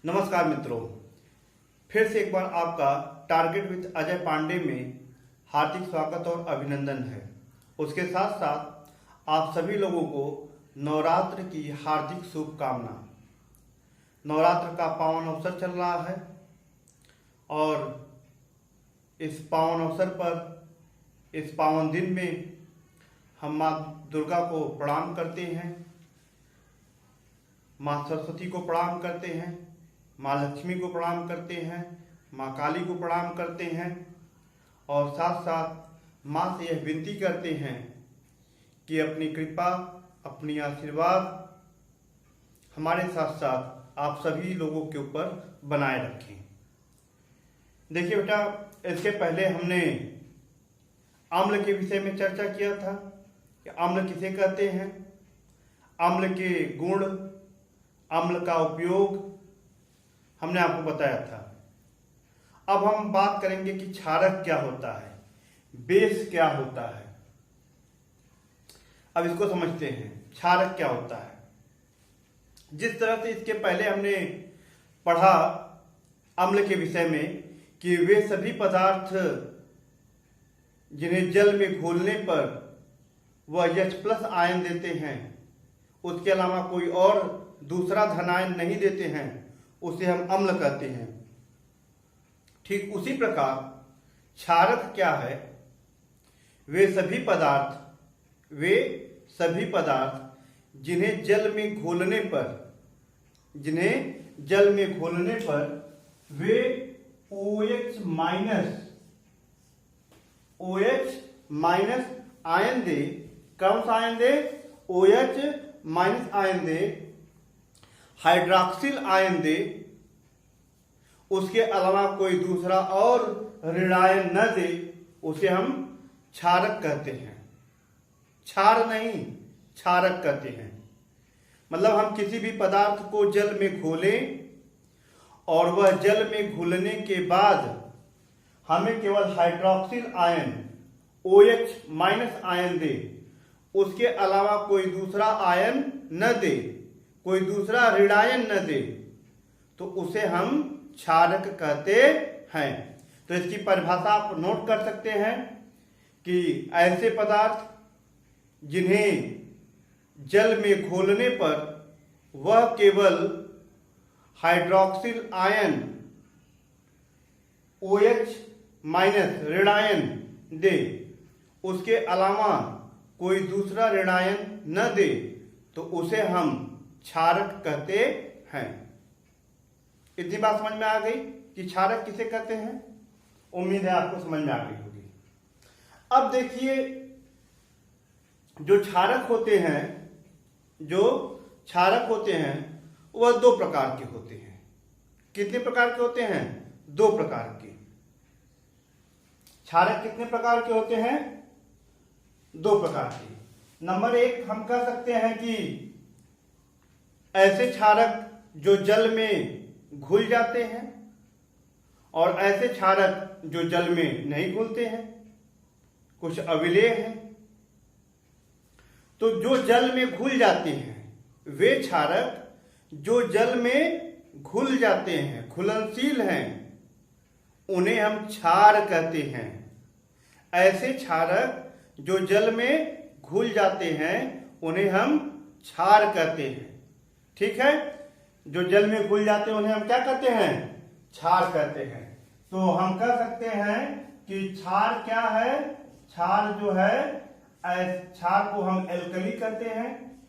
नमस्कार मित्रों, फिर से एक बार आपका टारगेट विद अजय पांडे में हार्दिक स्वागत और अभिनंदन है। उसके साथ साथ आप सभी लोगों को नवरात्र की हार्दिक शुभकामना। नवरात्र का पावन अवसर चल रहा है और इस पावन अवसर पर, इस पावन दिन में हम माँ दुर्गा को प्रणाम करते हैं, माँ सरस्वती को प्रणाम करते हैं, माँ लक्ष्मी को प्रणाम करते हैं, माँ काली को प्रणाम करते हैं और साथ साथ माँ से यह विनती करते हैं कि अपनी कृपा, अपनी आशीर्वाद हमारे साथ साथ आप सभी लोगों के ऊपर बनाए रखें। देखिए बेटा, इसके पहले हमने अम्ल के विषय में चर्चा किया था कि अम्ल किसे कहते हैं, अम्ल के गुण, अम्ल का उपयोग हमने आपको बताया था। अब हम बात करेंगे कि क्षारक क्या होता है, बेस क्या होता है। अब इसको समझते हैं, क्षारक क्या होता है। जिस तरह से इसके पहले हमने पढ़ा अम्ल के विषय में कि वे सभी पदार्थ जिन्हें जल में घोलने पर वह H+ आयन देते हैं, उसके अलावा कोई और दूसरा धनायन नहीं देते हैं, उसे हम अम्ल कहते हैं। ठीक उसी प्रकार क्षारक क्या है, वे सभी पदार्थ जिन्हें जल में घोलने पर वे OH- आयन दे। कौन सा आयन दे? OH- आयन दे, हाइड्रॉक्सिल आयन दे, उसके अलावा कोई दूसरा और ऋणायन न दे, उसे हम क्षारक कहते हैं। क्षार नहीं, क्षारक कहते हैं। मतलब हम किसी भी पदार्थ को जल में घोलें और वह जल में घुलने के बाद हमें केवल हाइड्रॉक्सिल आयन OH- आयन दे, उसके अलावा कोई दूसरा आयन न दे, कोई दूसरा ऋणायन न दे, तो उसे हम क्षारक कहते हैं। तो इसकी परिभाषा आप नोट कर सकते हैं कि ऐसे पदार्थ जिन्हें जल में घोलने पर वह केवल हाइड्रॉक्सिल आयन OH- ऋणायन दे, उसके अलावा कोई दूसरा ऋणायन न दे, तो उसे हम क्षारक कहते हैं। इतनी बात समझ में आ गई कि क्षारक किसे कहते हैं। उम्मीद है आपको समझ में आ गई होगी। अब देखिए, जो क्षारक होते हैं वह दो प्रकार के होते हैं। कितने प्रकार के होते हैं? दो प्रकार के। क्षारक कितने प्रकार के होते हैं? दो प्रकार के। नंबर एक, हम कह सकते हैं कि ऐसे क्षारक जो जल में घुल जाते हैं और ऐसे क्षारक जो जल में नहीं घुलते हैं, कुछ अविलेय हैं। तो जो जल में घुल जाते हैं, वे क्षारक जो जल में घुल जाते हैं, घुलनशील हैं, उन्हें हम क्षार कहते हैं। ऐसे क्षारक जो जल में घुल जाते हैं उन्हें हम क्षार कहते हैं। ठीक है, जो जल में घुल जाते हैं उन्हें हम क्या कहते हैं? क्षार कहते हैं। तो हम कह सकते हैं कि क्षार क्या है? क्षार जो है, क्षार को हम एल्कली कहते हैं।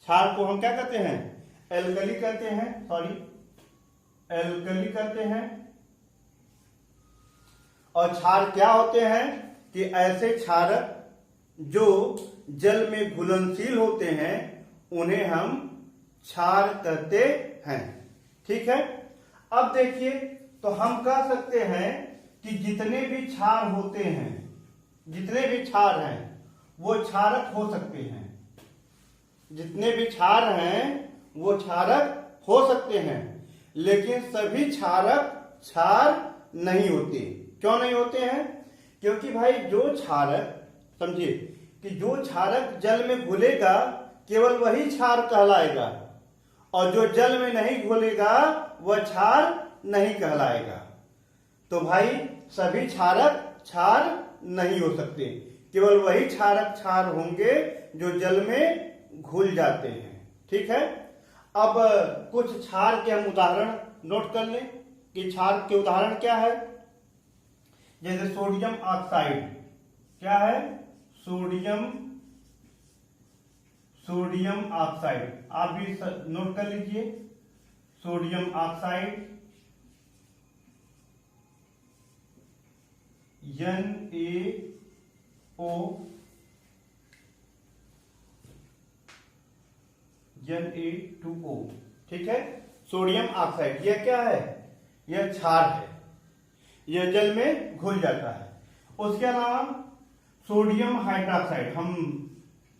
क्षार को हम क्या कहते हैं? एल्कली कहते हैं। एल्कली कहते हैं। और क्षार क्या होते हैं कि ऐसे क्षारक जो जल में घुलनशील होते हैं उन्हें हम क्षार कहते हैं। ठीक है। अब देखिए, तो हम कह सकते हैं कि जितने भी क्षार होते हैं, जितने भी क्षार हैं वो क्षारक हो सकते हैं। जितने भी क्षार हैं वो क्षारक हो सकते हैं, लेकिन सभी क्षारक क्षार नहीं होते। क्यों नहीं होते हैं? क्योंकि भाई जो क्षारक, समझिए कि जो क्षारक जल में घुलेगा केवल वही क्षार कहलाएगा। और जो जल में नहीं घुलेगा वह क्षार नहीं कहलाएगा। तो भाई सभी क्षारक क्षार नहीं हो सकते, केवल वही क्षारक क्षार होंगे जो जल में घुल जाते हैं। ठीक है, अब कुछ क्षार के हम उदाहरण नोट कर लें कि क्षार के उदाहरण क्या है। जैसे सोडियम ऑक्साइड, क्या है? सोडियम ऑक्साइड, आप भी नोट कर लीजिए। सोडियम ऑक्साइड Na2O, ठीक है। सोडियम ऑक्साइड यह क्या है? यह क्षार है, यह जल में घुल जाता है। उसके अलावा सोडियम हाइड्रोक्साइड, हम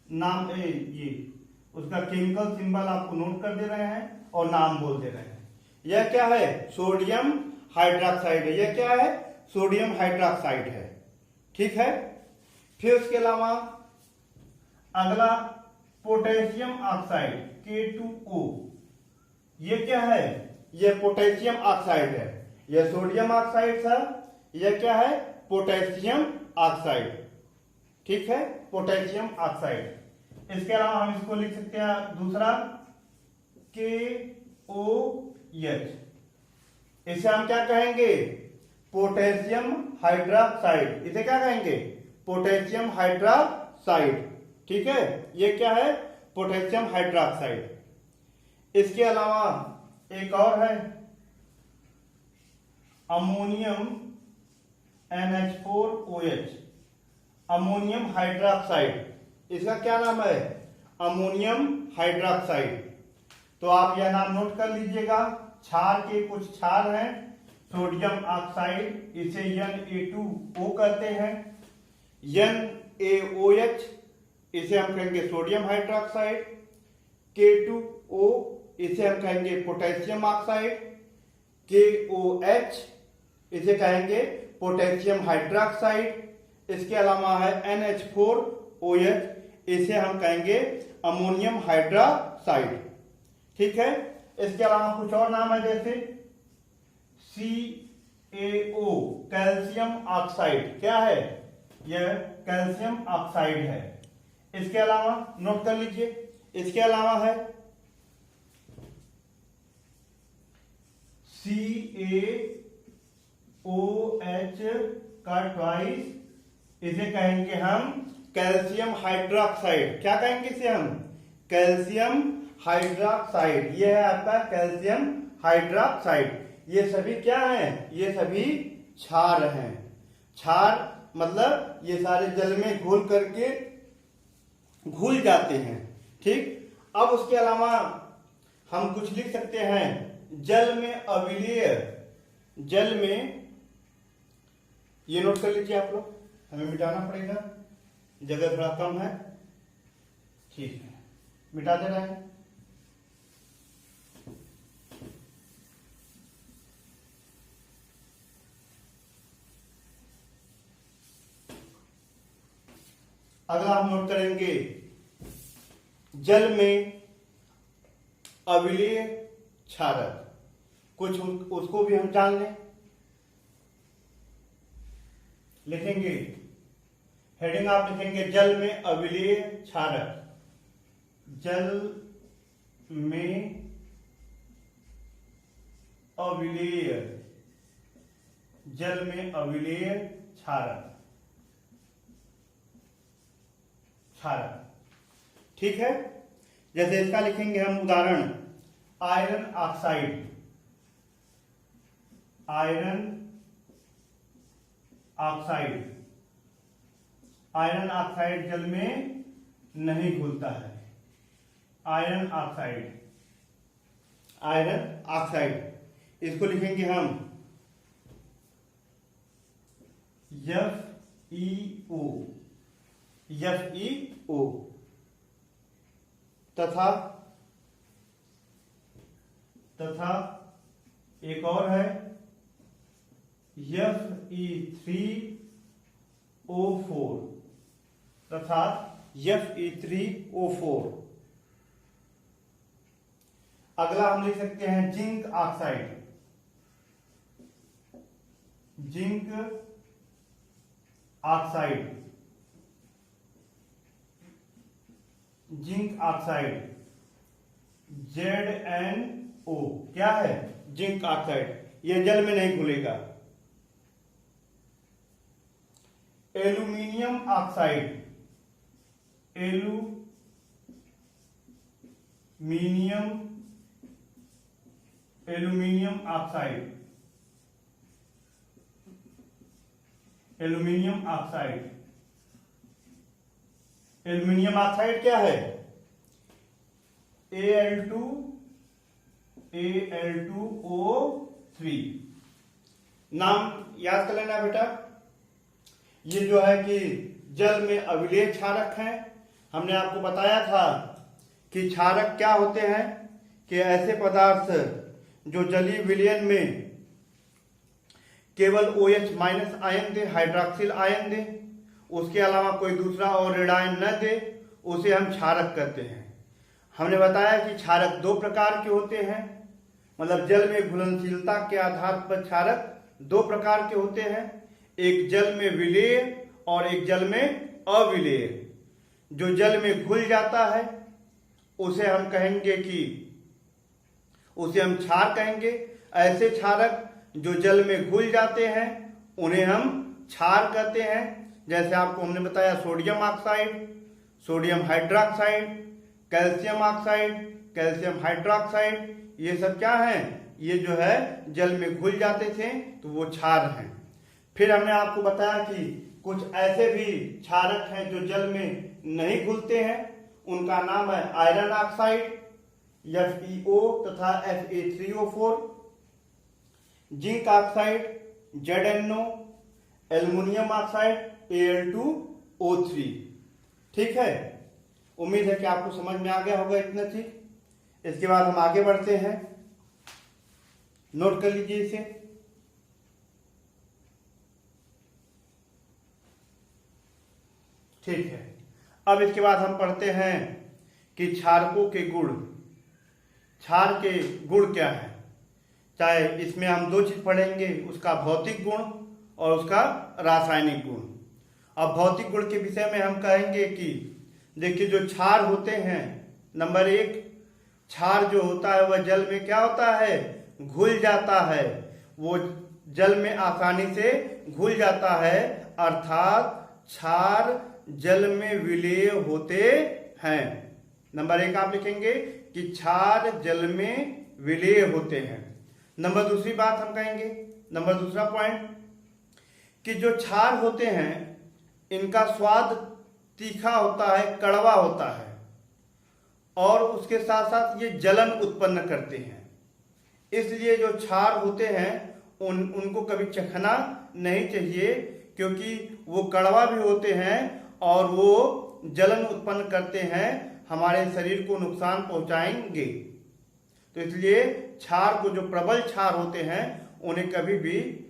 नाम ये उसका केमिकल सिंबल आपको नोट कर दे रहे हैं और नाम बोल दे रहे हैं। यह क्या है? सोडियम हाइड्रोक्साइड है। यह क्या है? सोडियम हाइड्रोक्साइड है। ठीक है, फिर उसके अलावा अगला पोटेशियम ऑक्साइड K2O, यह क्या है? यह पोटेशियम ऑक्साइड है। यह सोडियम ऑक्साइड था, यह क्या है? Potassium oxide. ठीक है, पोटेशियम ऑक्साइड। इसके अलावा हम इसको लिख सकते हैं दूसरा KOH, इसे हम क्या कहेंगे? Potassium hydroxide. इसे क्या कहेंगे? Potassium hydroxide. ठीक है, ये क्या है? Potassium hydroxide. इसके अलावा एक और है अमोनियम NH4OH, अमोनियम हाइड्रोक्साइड। इसका क्या नाम है? Ammonium hydroxide. तो आप यह नाम नोट कर लीजिएगा। क्षार के कुछ क्षार हैं। सोडियम ऑक्साइड, इसे Na2O कहते हैं। NaOH, इसे हम कहेंगे सोडियम हाइड्रोक्साइड। K2O, इसे हम कहेंगे पोटेशियम ऑक्साइड। KOH, इसे कहेंगे पोटेशियम हाइड्रोक्साइड। इसके अलावा है NH4OH, इसे हम कहेंगे अमोनियम हाइड्रोक्साइड। ठीक है, इसके अलावा कुछ और नाम है, जैसे CaO, कैल्शियम ऑक्साइड। क्या है? यह कैल्शियम ऑक्साइड है। इसके अलावा नोट कर लीजिए, इसके अलावा है CaOH का ट्वाइस, इसे कहेंगे हम कैल्शियम हाइड्रोक्साइड। क्या कहेंगे इसे हम? Calcium hydroxide. यह है आपका कैल्शियम हाइड्रोक्साइड। ये सभी क्या हैं? ये सभी क्षार हैं। क्षार मतलब ये सारे जल में घुल करके घुल जाते हैं। ठीक, अब उसके अलावा हम कुछ लिख सकते हैं जल में अविलेय। जल में, ये नोट कर लीजिए आप लोग, हमें मिटाना पड़ेगा, जगह थोड़ा कम है। ठीक है, मिटा दे रहे हैं। अगला हम नोट करेंगे जल में अविलेय क्षारक, कुछ उसको भी हम जान लें। लिखेंगे, हेडिंग आप लिखेंगे जल में अविलेय क्षारक। जल में अविलेय, जल में अविलेय क्षारक। क्षारक, ठीक है। जैसे इसका लिखेंगे हम उदाहरण, iron oxide. Iron oxide, iron oxide जल में नहीं घुलता है। आयरन ऑक्साइड, आयरन ऑक्साइड, इसको लिखेंगे हम FeO, FeO। तथा एक और है Fe3O4, तथा Fe3O4। अगला हम लिख सकते हैं zinc oxide, zinc oxide, zinc oxide, ZnO क्या है? Zinc oxide. ये जल में नहीं घुलेगा। Aluminium oxide, aluminium oxide, aluminium oxide, aluminium oxide क्या है? Al2O3। नाम याद कर लेना बेटा। ये जो है कि जल में अविलेय क्षारक हैं। हमने आपको बताया था कि क्षारक क्या होते हैं, कि ऐसे पदार्थ जो जलीय विलयन में केवल OH माइनस आयन दे, हाइड्रोक्सिल आयन दे, उसके अलावा कोई दूसरा और ऋणायन न दे, उसे हम क्षारक कहते हैं। हमने बताया कि क्षारक दो प्रकार के होते हैं, मतलब जल में घुलनशीलता के आधार पर क्षारक दो प्रकार के होते हैं, एक जल में विलेय और एक जल में अविलेय। जो जल में घुल जाता है उसे हम कहेंगे कि उसे हम क्षार कहेंगे। ऐसे क्षारक जो जल में घुल जाते हैं उन्हें हम क्षार कहते हैं। जैसे आपको हमने बताया sodium oxide, sodium hydroxide, calcium oxide, calcium hydroxide, ये सब क्या हैं? ये जो है जल में घुल जाते थे तो वो क्षार हैं। फिर हमने आपको बताया कि कुछ ऐसे भी क्षारक हैं जो जल में नहीं घुलते हैं, उनका नाम है आयरन ऑक्साइड FeO तथा Fa3O4, zinc oxide ZnO, aluminium oxide Al2O3। ठीक है, उम्मीद है कि आपको समझ में आ गया होगा इतना चीज। इसके बाद हम आगे बढ़ते हैं, नोट कर लीजिए इसे। ठीक है, अब इसके बाद हम पढ़ते हैं कि क्षारकों के गुण। क्षार के गुण क्या है? चाहे इसमें हम दो चीज पढ़ेंगे, उसका भौतिक गुण और उसका रासायनिक गुण। अब भौतिक गुण के विषय में हम कहेंगे कि देखिए जो क्षार होते हैं, नंबर एक, क्षार जो होता है वह जल में क्या होता है? घुल जाता है। वो जल में आसानी से घुल जाता है, अर्थात क्षार जल में विलेय होते हैं। नंबर एक आप लिखेंगे कि क्षार जल में विलेय होते हैं। नंबर दूसरी बात हम कहेंगे, नंबर दूसरा पॉइंट, कि जो क्षार होते हैं इनका स्वाद तीखा होता है, कड़वा होता है, और उसके साथ साथ ये जलन उत्पन्न करते हैं। इसलिए जो क्षार होते हैं उनको कभी चखना नहीं चाहिए, क्योंकि वो कड़वा भी होते हैं और वो जलन उत्पन्न करते हैं, हमारे शरीर को नुकसान पहुंचाएंगे। तो इसलिए क्षार को, जो प्रबल क्षार होते हैं, उन्हें कभी भी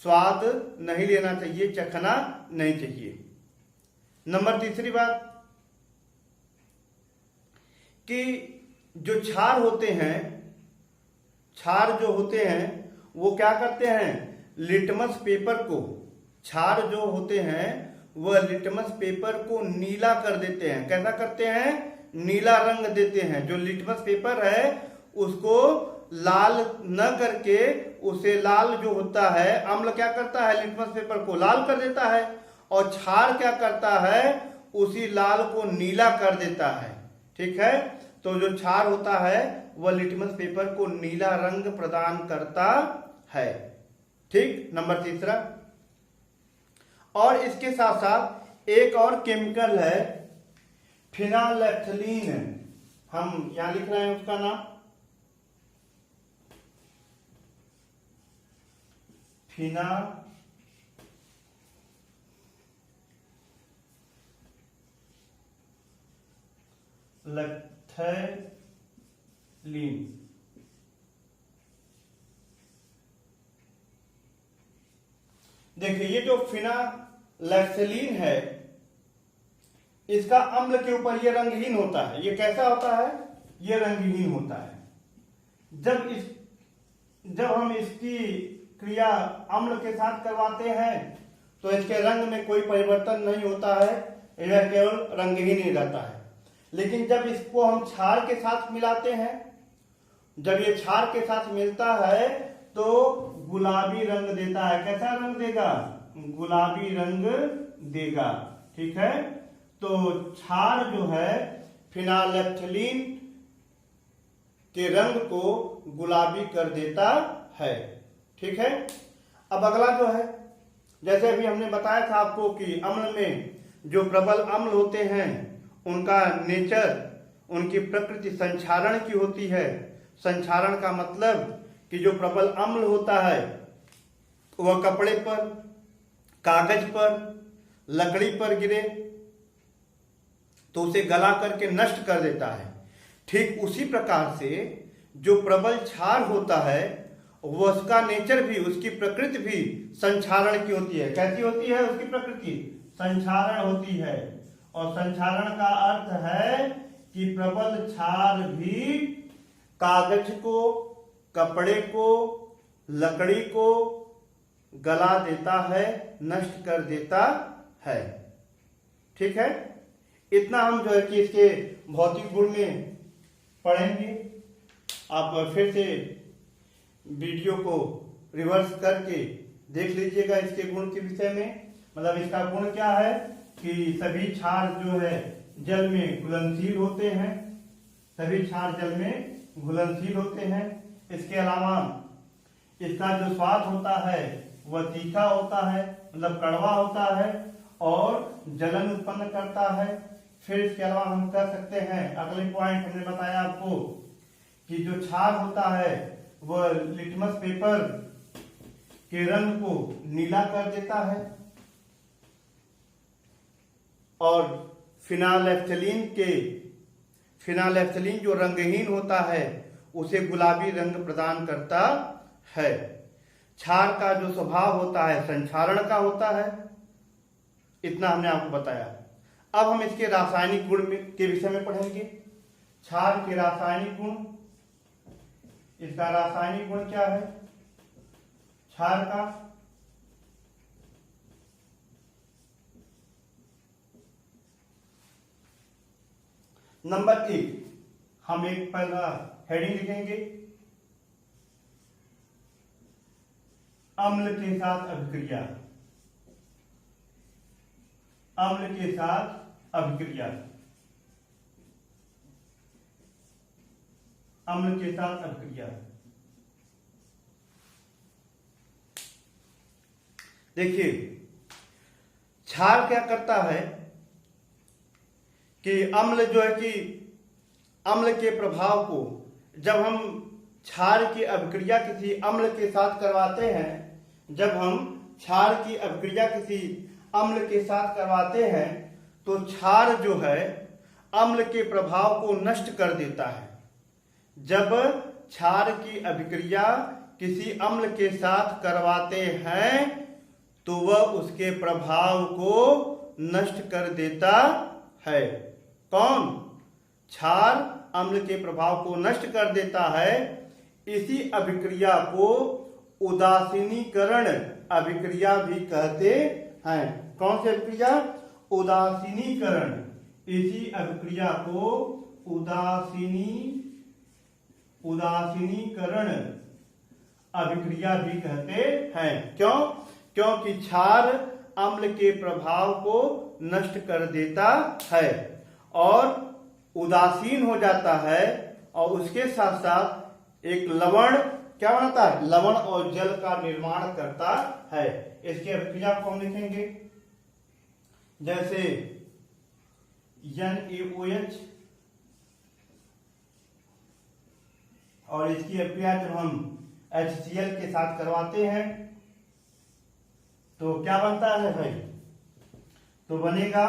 स्वाद नहीं लेना चाहिए, चखना नहीं चाहिए। नंबर तीसरी बात, कि जो क्षार होते हैं, क्षार जो होते हैं वो क्या करते हैं? लिटमस पेपर को, क्षार जो होते हैं वह लिटमस पेपर को नीला कर देते हैं। कैसा करते हैं? नीला रंग देते हैं। जो लिटमस पेपर है उसको लाल न करके उसे लाल जो होता है, अम्ल क्या करता है? लिटमस पेपर को लाल कर देता है, और क्षार क्या करता है? उसी लाल को नीला कर देता है। ठीक है, तो जो क्षार होता है वह लिटमस पेपर को नीला रंग प्रदान करता है। ठीक, नंबर तीसरा। और इसके साथ साथ एक और केमिकल है फिनालैफ्थलीन, हम यहां लिख रहे हैं उसका नाम फिनालैफ्थलीन। देखिए ये जो फिनालैफ्थलीन है, इसका अम्ल के ऊपर ये रंगहीन होता है। ये कैसा होता है? ये रंगहीन होता है। जब हम इसकी क्रिया अम्ल के साथ करवाते हैं तो इसके रंग में कोई परिवर्तन नहीं होता है, यह केवल रंगहीन ही रहता है। लेकिन जब इसको हम क्षार के साथ मिलाते हैं, जब ये क्षार के साथ मिलता है तो गुलाबी रंग देता है। कैसा रंग देगा? गुलाबी रंग देगा। ठीक है, तो क्षार जो है फिनाइलएफ्थलीन के रंग को गुलाबी कर देता है। ठीक है, अब अगला जो है, जैसे अभी हमने बताया था आपको कि अम्ल में जो प्रबल अम्ल होते हैं उनका नेचर, उनकी प्रकृति संक्षारण की होती है। संक्षारण का मतलब कि जो प्रबल अम्ल होता है वह कपड़े पर, कागज पर, लकड़ी पर गिरे तो उसे गला करके नष्ट कर देता है। ठीक उसी प्रकार से जो प्रबल क्षार होता है वह उसका नेचर भी, उसकी प्रकृति भी संक्षारण की होती है। कैसी होती है उसकी प्रकृति? संक्षारण होती है। और संक्षारण का अर्थ है कि प्रबल क्षार भी कागज को, कपड़े को, लकड़ी को गला देता है, नष्ट कर देता है। ठीक है, इतना हम जो है कि इसके भौतिक गुण में पढ़ेंगे। आप फिर से वीडियो को रिवर्स करके देख लीजिएगा इसके गुण के विषय में। मतलब इसका गुण क्या है कि सभी क्षार जो है जल में घुलनशील होते हैं, सभी क्षार जल में घुलनशील होते हैं। इसके अलावा इसका जो स्वाद होता है वह तीखा होता है, मतलब कड़वा होता है और जलन उत्पन्न करता है। फिर इसके अलावा हम कह सकते हैं, अगले पॉइंट हमने बताया आपको कि जो क्षार होता है वह लिटमस पेपर के रंग को नीला कर देता है और फिनाइलएफ्थलीन जो रंगहीन होता है उसे गुलाबी रंग प्रदान करता है। क्षार का जो स्वभाव होता है संक्षारण का होता है। इतना हमने आपको बताया। अब हम इसके रासायनिक गुण के विषय में पढ़ेंगे। क्षार के रासायनिक गुण, इसका रासायनिक गुण क्या है क्षार का? नंबर 1 हम एक पहला हेडिंग लिखेंगे, अम्ल के साथ अभिक्रिया। अम्ल के साथ अभिक्रिया, अम्ल के साथ अभिक्रिया। देखिए क्षार क्या करता है कि अम्ल जो है कि अम्ल के प्रभाव को जब हम क्षार की अभिक्रिया किसी अम्ल के साथ करवाते हैं, जब हम क्षार की अभिक्रिया किसी अम्ल के साथ करवाते हैं तो क्षार जो है अम्ल के प्रभाव को नष्ट कर देता है। जब क्षार की अभिक्रिया किसी अम्ल के साथ करवाते हैं तो वह उसके प्रभाव को नष्ट कर देता है। कौन? क्षार अम्ल के प्रभाव को नष्ट कर देता है। इसी अभिक्रिया को उदासीनीकरण अभिक्रिया भी कहते हैं। कौन सी अभिक्रिया? उदासीनीकरण। इसी अभिक्रिया को उदासीनीकरण अभिक्रिया भी कहते हैं। क्यों? क्योंकि क्षार अम्ल के प्रभाव को नष्ट कर देता है और उदासीन हो जाता है और उसके साथ साथ एक लवण क्या बनाता है? लवण और जल का निर्माण करता है। इसकी अभिक्रिया को हम लिखेंगे जैसे NaOH और इसकी अभिक्रिया जब हम HCl के साथ करवाते हैं तो क्या बनता है भाई? तो बनेगा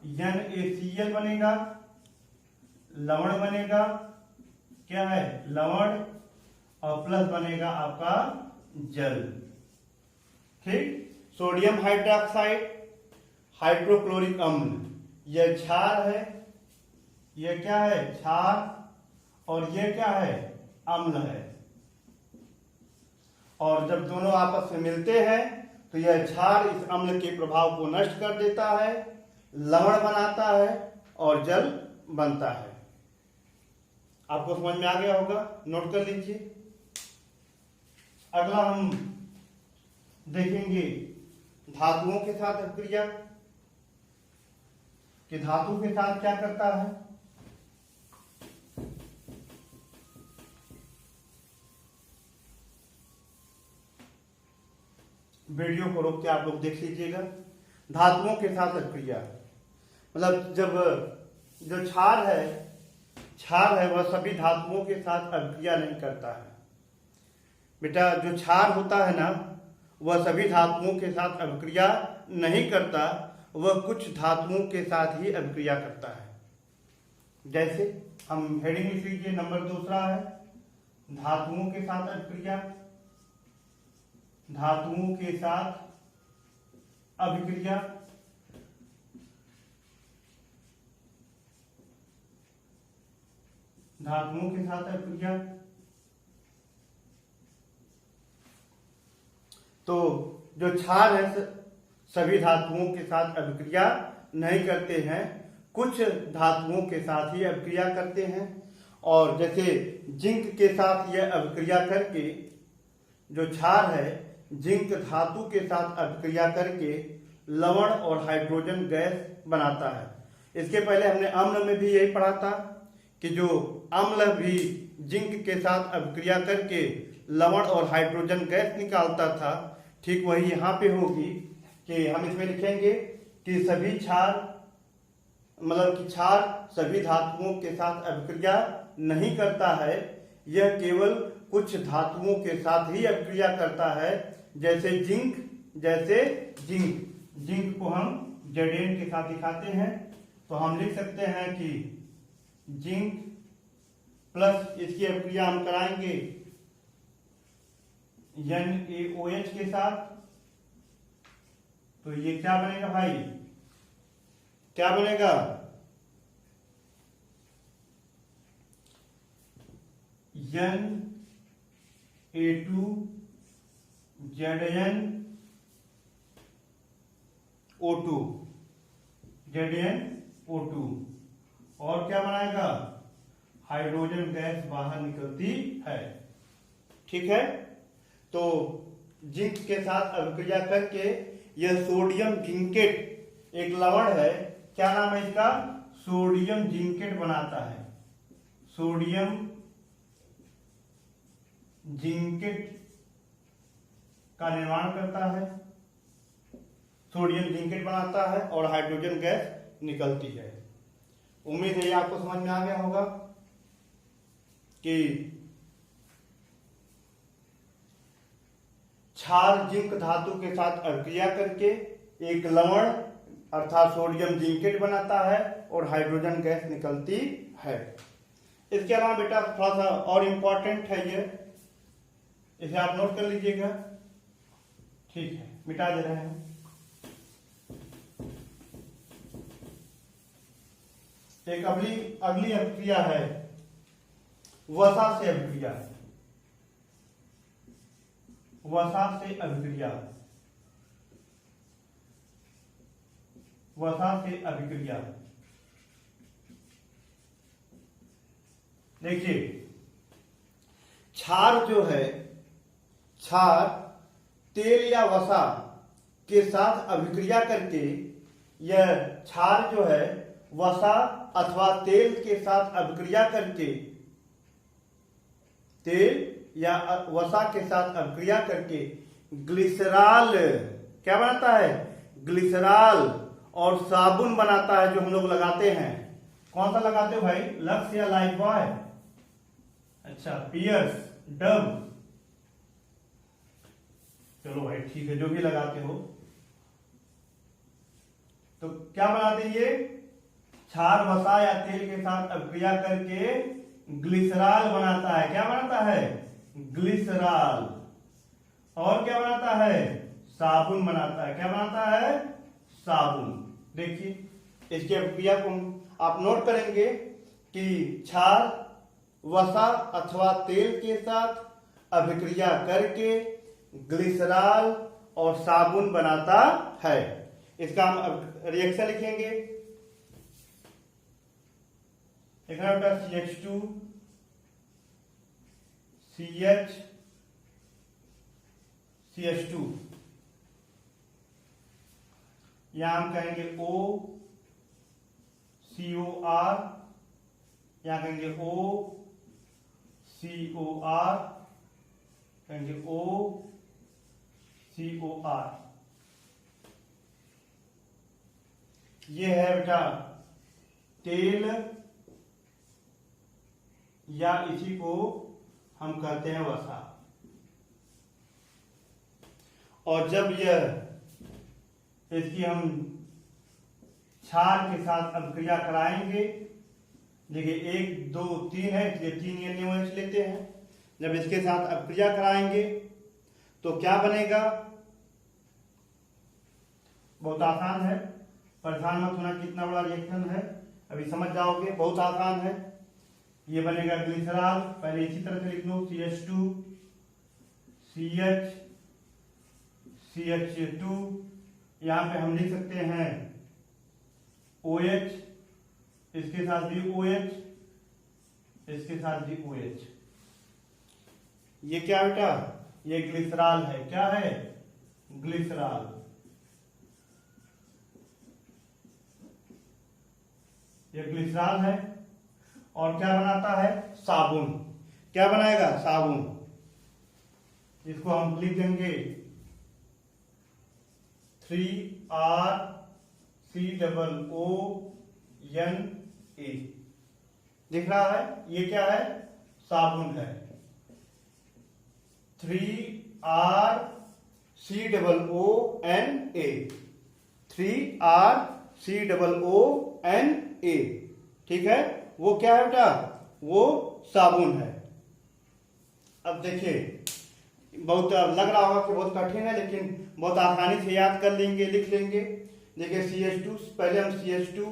NaCl बनेगा, लवण बनेगा, क्या है? लवण, और प्लस बनेगा आपका जल। ठीक, सोडियम हाइड्रोक्साइड, हाइड्रोक्लोरिक अम्ल, यह क्षार है। यह क्या है? क्षार। और ये क्या है, अम्ल है। और जब दोनों आपस में मिलते हैं तो यह क्षार इस अम्ल के प्रभाव को नष्ट कर देता है, लवण बनाता है और जल बनता है। आपको समझ में आ गया होगा, नोट कर लीजिए। अगला हम देखेंगे धातुओं के साथ अभिक्रिया कि धातु के साथ क्या करता है। वीडियो को रोक के आप लोग देख लीजिएगा। धातुओं के साथ अभिक्रिया मतलब जब जो क्षार है वह सभी धातुओं के साथ अभिक्रिया नहीं करता है। बेटा जो क्षार होता है ना वह सभी धातुओं के साथ अभिक्रिया नहीं करता, वह कुछ धातुओं के साथ ही अभिक्रिया करता है। जैसे हम हेडिंग लिख लीजिए, नंबर दूसरा है धातुओं के साथ अभिक्रिया। धातुओं के साथ अभिक्रिया धातुओं के साथ अभिक्रिया। तो जो क्षार है सभी धातुओं के साथ अभिक्रिया नहीं करते हैं, कुछ धातुओं के साथ ही अभिक्रिया करते हैं। और जैसे जिंक के साथ यह अभिक्रिया करके, जो क्षार है जिंक धातु के साथ अभिक्रिया करके लवण और हाइड्रोजन गैस बनाता है। इसके पहले हमने अम्ल में भी यही पढ़ा था कि जो अम्ल भी जिंक के साथ अभिक्रिया करके लवण और हाइड्रोजन गैस निकालता था, ठीक वही यहाँ पे होगी कि हम इसमें लिखेंगे कि सभी क्षार मतलब कि क्षार सभी धातुओं के साथ अभिक्रिया नहीं करता है, यह केवल कुछ धातुओं के साथ ही अभिक्रिया करता है। जैसे जिंक को हम Zn के साथ दिखाते हैं, तो हम लिख सकते हैं कि जिंक प्लस इसकी अभिक्रिया हम कराएंगे NaOH के साथ, तो ये क्या बनेगा भाई, क्या बनेगा, ZnO2 और क्या बनाएगा, हाइड्रोजन गैस बाहर निकलती है। ठीक है, तो जिंक के साथ अभिक्रिया करके यह सोडियम जिंकेट एक लवण है, क्या नाम है इसका, सोडियम जिंकेट बनाता है। सोडियम जिंकेट का निर्माण करता है, सोडियम जिंकेट बनाता है और हाइड्रोजन गैस निकलती है। उम्मीद है ये आपको समझ में आ गया होगा कि क्षार जिंक धातु के साथ अभिक्रिया करके एक लवण अर्थात सोडियम जिंकेट बनाता है और हाइड्रोजन गैस निकलती है। इसके अलावा बेटा थोड़ा सा और इंपॉर्टेंट है ये, इसे आप नोट कर लीजिएगा। ठीक है, मिटा दे रहे हैं। एक अगली अभिक्रिया है वसा से अभिक्रिया। वसा से अभिक्रिया, वसा से अभिक्रिया। देखिए क्षार जो है, क्षार तेल या वसा के साथ अभिक्रिया करके यह क्षार जो है वसा अथवा तेल के साथ अभिक्रिया करके, तेल या वसा के साथ अभिक्रिया करके ग्लिसरॉल क्या बनाता है, ग्लिसरॉल और साबुन बनाता है, जो हम लोग लगाते हैं। कौन सा लगाते हो भाई, लक्स या लाइफबॉय, अच्छा पियर्स, डव, चलो भाई ठीक है, जो भी लगाते हो। तो क्या बनाते हैं ये, क्षार वसा या तेल के साथ अभिक्रिया करके ग्लिसरॉल बनाता है। क्या बनाता है, ग्लिसरॉल। और क्या बनाता है, साबुन बनाता है। क्या बनाता है, साबुन। देखिए इसकी अभिक्रिया को आप नोट करेंगे कि क्षार वसा अथवा तेल के साथ अभिक्रिया करके ग्लिसरॉल और साबुन बनाता है। इसका हम अब रिएक्शन लिखेंगे। लिखना बेटा CH2 CH CH2, यहां हम कहेंगे O COR, यहां कहेंगे O COR, कहेंगे O COR। ये है बेटा तेल, या इसी को हम कहते हैं वसा। और जब यह इसकी हम क्षार के साथ अभिक्रिया कराएंगे, देखिए 1 2 3 है, इसलिए 3 NaOH लेते हैं। जब इसके साथ अभिक्रिया कराएंगे तो क्या बनेगा, बहुत आसान है, परेशान मत होना कितना बड़ा रिएक्शन है, अभी समझ जाओगे, बहुत आसान है। ये बनेगा ग्लिसरॉल, पहले इसी तरह से लिख लो CH2 CH CH2, यहां पे हम लिख सकते हैं OH, इसके साथ भी OH, इसके साथ भी OH। ये क्या बेटा, ये ग्लिसरॉल है। क्या है, ग्लिसरॉल। ये ग्लिसरॉल है। और क्या बनाता है, साबुन। क्या बनाएगा, साबुन। इसको हम लिख देंगे 3RCOONA। दिख रहा है, ये क्या है, साबुन है। 3RCOONA, 3RCOONA, ठीक है। वो क्या है बेटा, वो साबुन है। अब देखिए, बहुत लग रहा होगा कि बहुत कठिन है, लेकिन बहुत आसानी से याद कर लेंगे, लिख लेंगे। देखिए CH2, पहले हम CH2,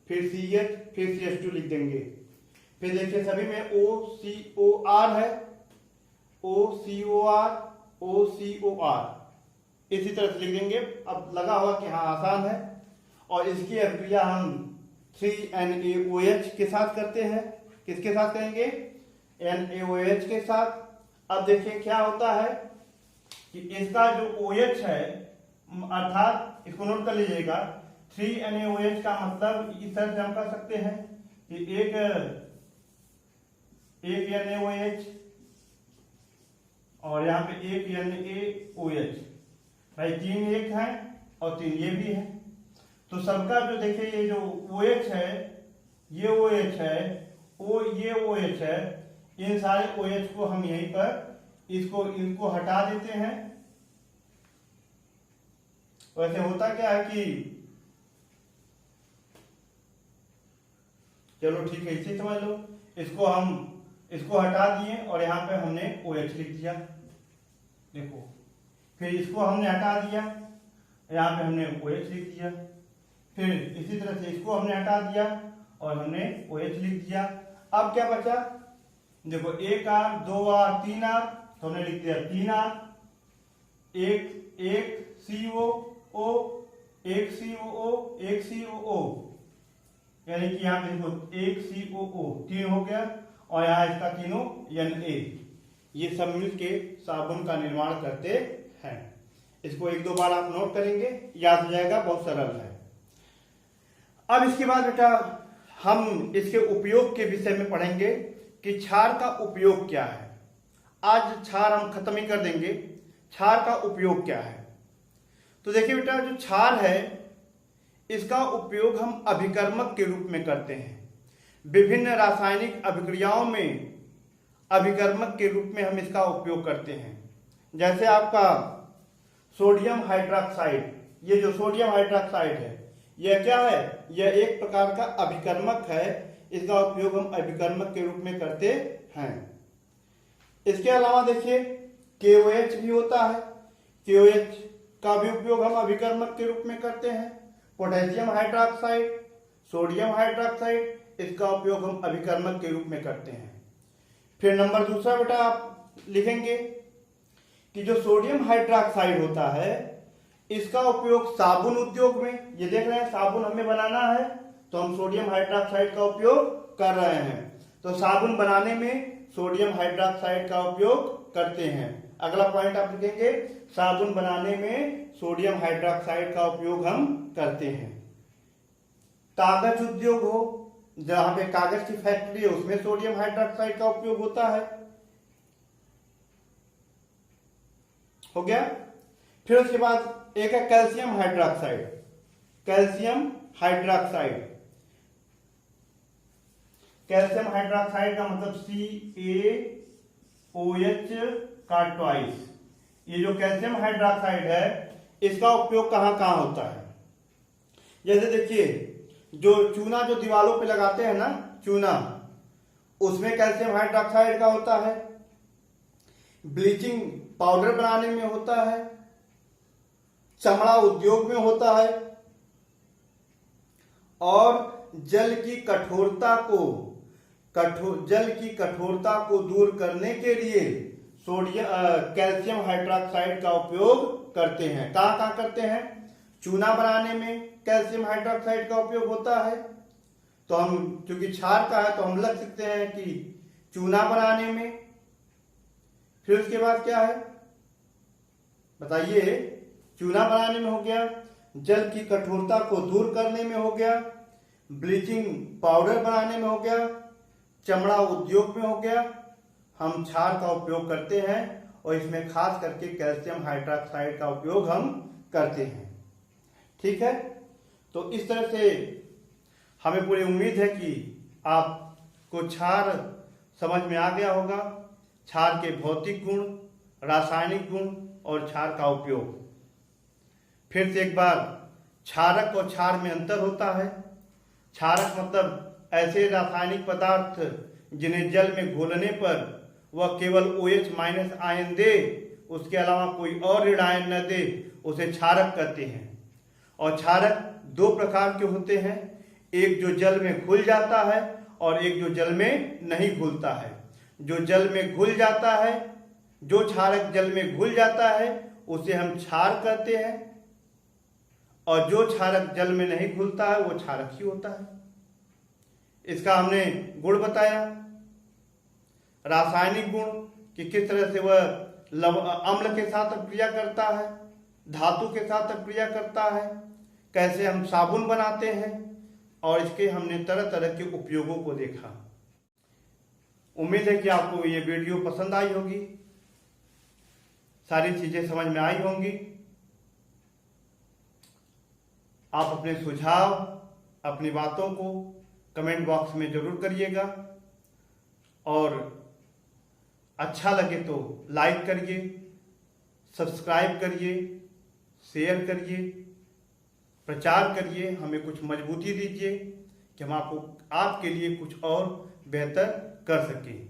फिर CH, फिर CH2 लिख देंगे। फिर देखिए सभी में OCOR है, OCOR OCOR, इसी तरह से लिख देंगे। अब लगा होगा कि हाँ आसान है। और इसकी अभिक्रिया हम 3NaOH के साथ करते हैं। किसके साथ करेंगे, NaOH के साथ। अब देखिए क्या होता है कि इसका जो OH है, अर्थात इसको नोट कर लीजिएगा, 3NaOH का मतलब इस तरह से हम कर सकते हैं कि एक NaOH और यहाँ पे एक NaOH, भाई 3 एक है और 3 ये भी है। तो सबका जो देखिए ये जो OH है, ये OH है, ये OH है, इन सारे OH को हम यहीं पर इनको हटा देते हैं। वैसे होता क्या है कि, चलो ठीक है इसे समझ लो, इसको हटा दिए और यहां पे हमने OH लिख दिया। देखो, फिर इसको हमने हटा दिया, यहां पे हमने OH लिख दिया। फिर इसी तरह से इसको हमने हटा दिया और हमने OH लिख दिया। अब क्या बचा, देखो 1 R 2 R 3 R, तो हमने लिख दिया 3 R। एक COO, एक COO, एक COO, यानी कि यहाँ पे देखो 1 COO 3 हो गया, और यहाँ इसका तीनों Na, ये सब मिलके साबुन का निर्माण करते हैं। इसको 1-2 बार आप नोट करेंगे, याद हो जाएगा, बहुत सरल है। अब इसके बाद बेटा हम इसके उपयोग के विषय में पढ़ेंगे कि क्षार का उपयोग क्या है। आज क्षार हम खत्म ही कर देंगे, क्षार का उपयोग क्या है। तो देखिए बेटा, जो क्षार है इसका उपयोग हम अभिकर्मक के रूप में करते हैं। विभिन्न रासायनिक अभिक्रियाओं में अभिकर्मक के रूप में हम इसका उपयोग करते हैं। जैसे आपका सोडियम हाइड्रोक्साइड, ये जो सोडियम हाइड्रोक्साइड है, यह क्या है, यह एक प्रकार का अभिकर्मक है। इसका उपयोग हम अभिकर्मक के रूप में करते हैं। इसके अलावा देखिए KOH भी होता है, KOH का भी उपयोग हम अभिकर्मक के रूप में करते हैं। पोटेशियम हाइड्रोक्साइड, सोडियम हाइड्रोक्साइड, इसका उपयोग हम अभिकर्मक के रूप में करते हैं। फिर नंबर दूसरा बेटा आप लिखेंगे कि जो सोडियम हाइड्रोक्साइड होता है इसका उपयोग साबुन उद्योग में, ये देख रहे हैं साबुन हमें बनाना है तो हम सोडियम हाइड्रोक्साइड का उपयोग कर रहे हैं, तो साबुन बनाने में सोडियम हाइड्रोक्साइड का उपयोग करते हैं। अगला पॉइंट आप लिखेंगे साबुन बनाने में सोडियम हाइड्रोक्साइड का उपयोग हम करते हैं। कागज उद्योग हो, जहां पे कागज की फैक्ट्री है उसमें सोडियम हाइड्रोक्साइड का उपयोग होता है। हो गया। फिर उसके बाद एक है calcium hydroxide. Calcium hydroxide, calcium hydroxide का मतलब CaOH का ट्वाइस। ये जो कैल्शियम हाइड्रोक्साइड है इसका उपयोग कहां कहां होता है? जैसे देखिए जो चूना जो दीवारों पे लगाते हैं ना, चूना, उसमें कैल्शियम हाइड्रोक्साइड का होता है। ब्लीचिंग पाउडर बनाने में होता है, चमड़ा उद्योग में होता है, और जल की कठोरता को दूर करने के लिए कैल्शियम हाइड्रोक्साइड का उपयोग करते हैं। कहां कहां करते हैं? चूना बनाने में कैल्शियम हाइड्रोक्साइड का उपयोग होता है, तो हम चूंकि क्षार का है तो हम लिख सकते हैं कि चूना बनाने में। फिर उसके बाद क्या है बताइए? चूना बनाने में हो गया, जल की कठोरता को दूर करने में हो गया, ब्लीचिंग पाउडर बनाने में हो गया, चमड़ा उद्योग में हो गया। हम क्षार का उपयोग करते हैं और इसमें खास करके कैल्शियम हाइड्रोक्साइड का उपयोग हम करते हैं। ठीक है, तो इस तरह से हमें पूरी उम्मीद है कि आपको क्षार समझ में आ गया होगा। क्षार के भौतिक गुण, रासायनिक गुण और क्षार का उपयोग। फिर से एक बार, क्षारक और क्षार में अंतर होता है। क्षारक मतलब ऐसे रासायनिक पदार्थ जिन्हें जल में घोलने पर वह केवल OH- आयन दे, उसके अलावा कोई और ऋण आयन न दे, उसे क्षारक कहते हैं। और क्षारक दो प्रकार के होते हैं, एक जो जल में घुल जाता है और एक जो जल में नहीं घुलता है। जो जल में घुल जाता है, जो क्षारक जल में घुल जाता है उसे हम क्षार कहते हैं, और जो क्षारक जल में नहीं घुलता है वो क्षारक ही होता है। इसका हमने गुण बताया, रासायनिक गुण कि किस तरह से वह अम्ल के साथ क्रिया करता है, धातु के साथ क्रिया करता है, कैसे हम साबुन बनाते हैं, और इसके हमने तरह तरह के उपयोगों को देखा। उम्मीद है कि आपको ये वीडियो पसंद आई होगी, सारी चीजें समझ में आई होंगी। आप अपने सुझाव, अपनी बातों को कमेंट बॉक्स में जरूर करिएगा, और अच्छा लगे तो लाइक करिए, सब्सक्राइब करिए, शेयर करिए, प्रचार करिए, हमें कुछ मजबूती दीजिए कि हम आपके लिए कुछ और बेहतर कर सकें।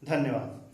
धन्यवाद।